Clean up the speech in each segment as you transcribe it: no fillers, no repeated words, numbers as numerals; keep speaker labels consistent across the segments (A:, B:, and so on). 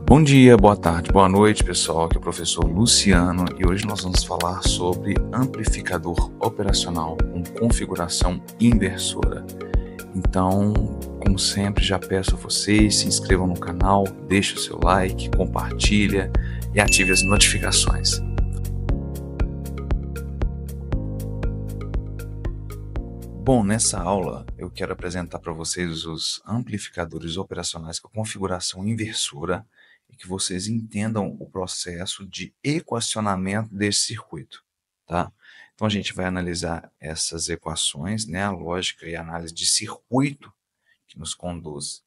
A: Bom dia, boa tarde, boa noite, pessoal. Aqui é o professor Luciano e hoje nós vamos falar sobre amplificador operacional com configuração inversora. Então, como sempre, já peço a vocês, se inscrevam no canal, deixe o seu like, compartilha e ative as notificações. Bom, nessa aula eu quero apresentar para vocês os amplificadores operacionais com configuração inversora e que vocês entendam o processo de equacionamento desse circuito, tá? Então a gente vai analisar essas equações, né, a lógica e a análise de circuito que nos conduz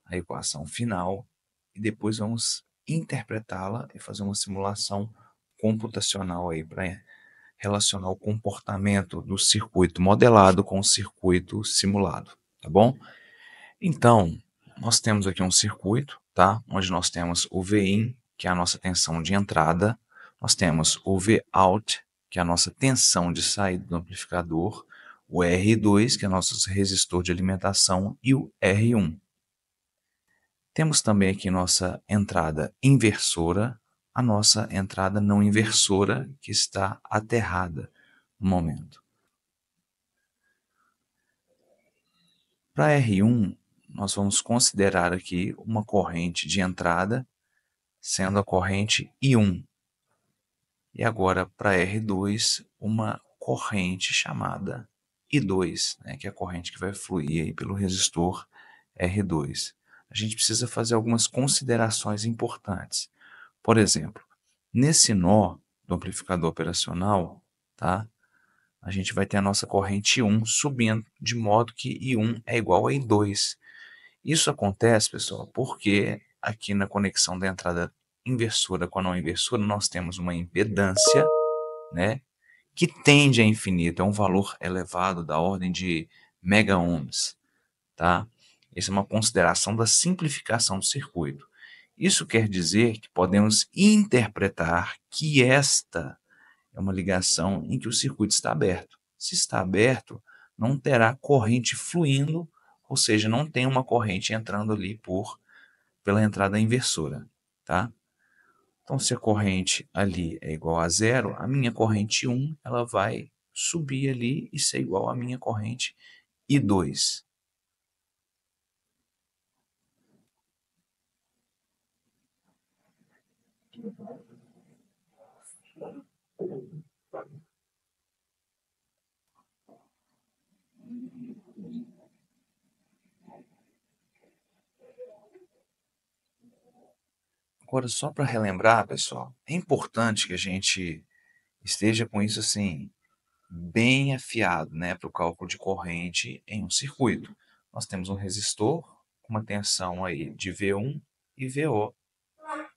A: à equação final e depois vamos interpretá-la e fazer uma simulação computacional aí para relacionar o comportamento do circuito modelado com o circuito simulado, tá bom? Então, nós temos aqui um circuito, tá? Onde nós temos o Vin, que é a nossa tensão de entrada, nós temos o Vout, que é a nossa tensão de saída do amplificador, o R2, que é o nosso resistor de alimentação, e o R1. Temos também aqui nossa entrada inversora, a nossa entrada não inversora, que está aterrada no momento. Para R1, nós vamos considerar aqui uma corrente de entrada, sendo a corrente I1. E agora, para R2, uma corrente chamada I2, né, que é a corrente que vai fluir aí pelo resistor R2. A gente precisa fazer algumas considerações importantes. Por exemplo, nesse nó do amplificador operacional, tá? A gente vai ter a nossa corrente I1 subindo, de modo que I1 é igual a I2. Isso acontece, pessoal, porque aqui na conexão da entrada inversora com a não inversora, nós temos uma impedância, né, que tende a infinito, é um valor elevado da ordem de mega-ohms, tá? Essa é uma consideração da simplificação do circuito. Isso quer dizer que podemos interpretar que esta é uma ligação em que o circuito está aberto. Se está aberto, não terá corrente fluindo, ou seja, não tem uma corrente entrando ali pela entrada inversora, tá? Então, se a corrente ali é igual a zero, a minha corrente 1 ela vai subir ali e ser igual à minha corrente I2. Agora, só para relembrar, pessoal, é importante que a gente esteja com isso assim, bem afiado, né, para o cálculo de corrente em um circuito. Nós temos um resistor com uma tensão aí de V1 e VO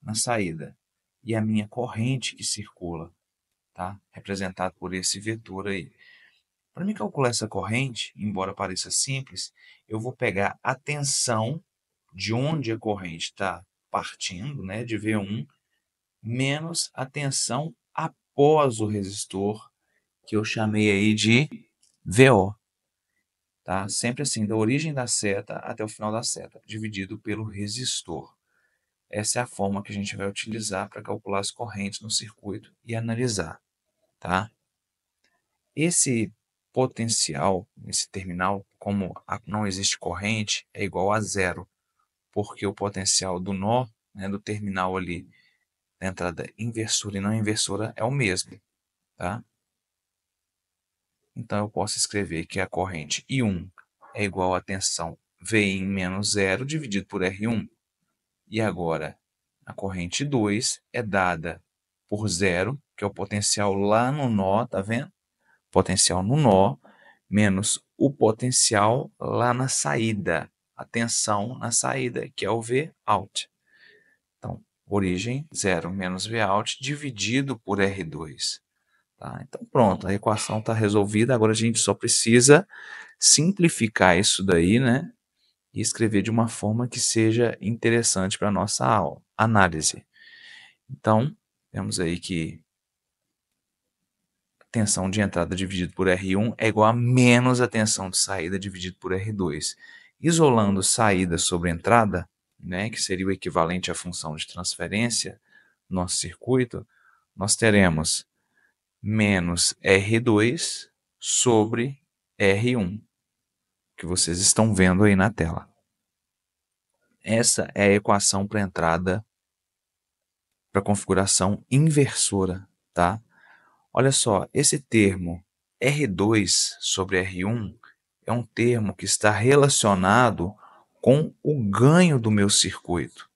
A: na saída. E a minha corrente que circula, tá? Representado por esse vetor aí. Para me calcular essa corrente, embora pareça simples, eu vou pegar a tensão de onde a corrente está partindo, né, de V1, menos a tensão após o resistor, que eu chamei aí de VO. Tá? Sempre assim, da origem da seta até o final da seta, dividido pelo resistor. Essa é a forma que a gente vai utilizar para calcular as correntes no circuito e analisar. Tá? Esse potencial, esse terminal, como não existe corrente, é igual a zero, porque o potencial do nó, né, do terminal ali, da entrada inversora e não inversora, é o mesmo. Tá? Então, eu posso escrever que a corrente I1 é igual à tensão Vin menos zero dividido por R1. E agora, a corrente 2 é dada por zero, que é o potencial lá no nó, tá vendo? Potencial no nó, menos o potencial lá na saída, a tensão na saída, que é o Vout. Então, origem 0 menos Vout dividido por R2. Tá? Então, pronto, a equação está resolvida. Agora a gente só precisa simplificar isso daí, né? E escrever de uma forma que seja interessante para a nossa aula, análise. Então, temos aí que a tensão de entrada dividido por R1 é igual a menos a tensão de saída dividido por R2. Isolando saída sobre entrada, né, que seria o equivalente à função de transferência no nosso circuito, nós teremos menos R2 sobre R1, que vocês estão vendo aí na tela. Essa é a equação para entrada para configuração inversora, tá? Olha só, esse termo R2 sobre R1 é um termo que está relacionado com o ganho do meu circuito.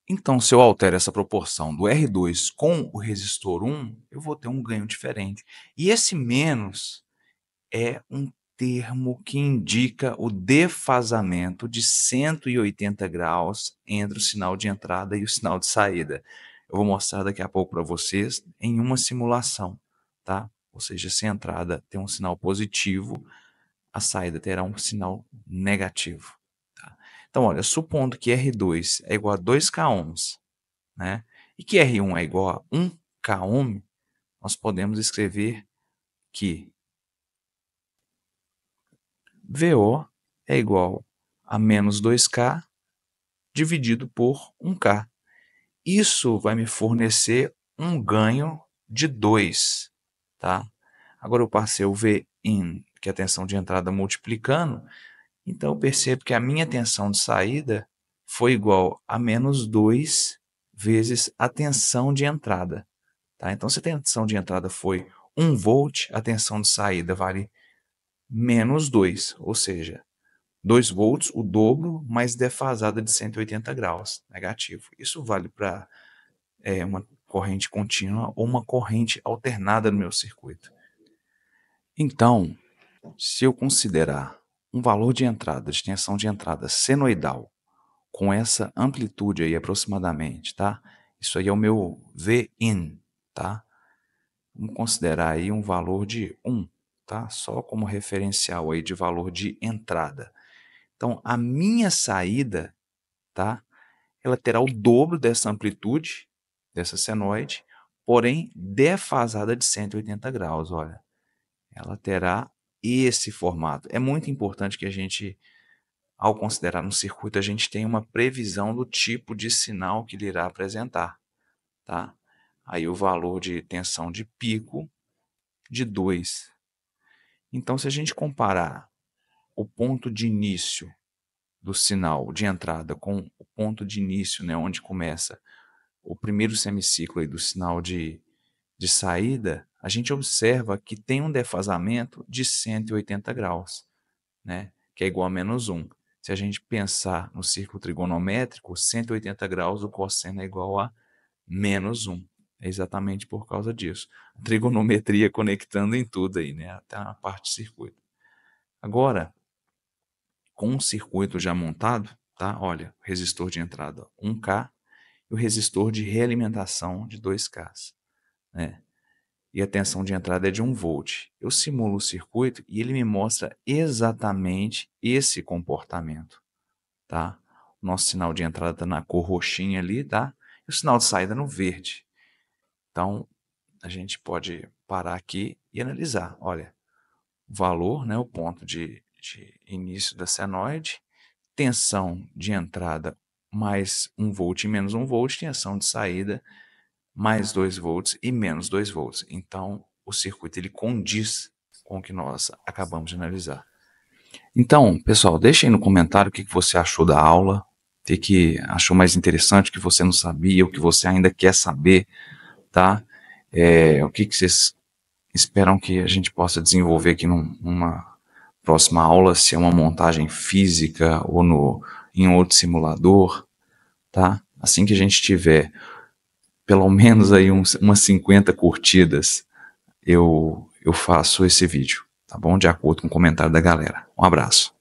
A: Então, se eu altero essa proporção do R2 com o resistor 1, eu vou ter um ganho diferente. E esse menos é um termo que indica o defasamento de 180 graus entre o sinal de entrada e o sinal de saída. Eu vou mostrar daqui a pouco para vocês em uma simulação, tá? Ou seja, se a entrada tem um sinal positivo, a saída terá um sinal negativo. Tá? Então, olha, supondo que R2 é igual a 2K ohms, né? E que R1 é igual a 1K ohm, nós podemos escrever que VO é igual a menos 2K dividido por 1K. Isso vai me fornecer um ganho de 2, tá? Agora eu passei o Vin, que é a tensão de entrada, multiplicando, então eu percebo que a minha tensão de saída foi igual a menos 2 vezes a tensão de entrada. Tá? Então, se a tensão de entrada foi 1 volt, a tensão de saída vale menos 2, ou seja, 2 volts, o dobro, mais defasada de 180 graus, negativo. Isso vale para uma corrente contínua ou uma corrente alternada no meu circuito. Então, se eu considerar um valor de entrada, de tensão de entrada senoidal, com essa amplitude aí aproximadamente, tá? Isso aí é o meu Vin, tá? Vamos considerar aí um valor de 1, tá? Só como referencial aí de valor de entrada. Então, a minha saída, tá? Ela terá o dobro dessa amplitude, dessa senoide, porém defasada de 180 graus, olha. Ela terá esse formato. É muito importante que a gente, ao considerar um circuito, a gente tenha uma previsão do tipo de sinal que ele irá apresentar, tá? Aí o valor de tensão de pico de 2. Então, se a gente comparar o ponto de início do sinal de entrada com o ponto de início, né, onde começa o primeiro semiciclo aí do sinal de saída, a gente observa que tem um defasamento de 180 graus, né, que é igual a menos 1. Se a gente pensar no círculo trigonométrico, 180 graus, o cosseno é igual a menos 1. É exatamente por causa disso. A trigonometria conectando em tudo aí, né, até na parte de circuito. Agora, com um circuito já montado, tá? Olha, resistor de entrada 1K e o resistor de realimentação de 2K, né? E a tensão de entrada é de 1 volt. Eu simulo o circuito e ele me mostra exatamente esse comportamento, tá? O nosso sinal de entrada está na cor roxinha ali, tá? E o sinal de saída no verde. Então, a gente pode parar aqui e analisar. Olha, o valor, né, o ponto de início da senoide, tensão de entrada mais 1 volt e menos 1 volt, tensão de saída mais 2 volts e menos 2 volts. Então, o circuito ele condiz com o que nós acabamos de analisar. Então, pessoal, deixe aí no comentário o que você achou da aula, o que achou mais interessante, o que você não sabia, o que você ainda quer saber, tá? O que vocês esperam que a gente possa desenvolver aqui numa próxima aula, se é uma montagem física ou em outro simulador, tá? Assim que a gente tiver pelo menos aí umas 50 curtidas, eu faço esse vídeo, tá bom? De acordo com o comentário da galera. Um abraço.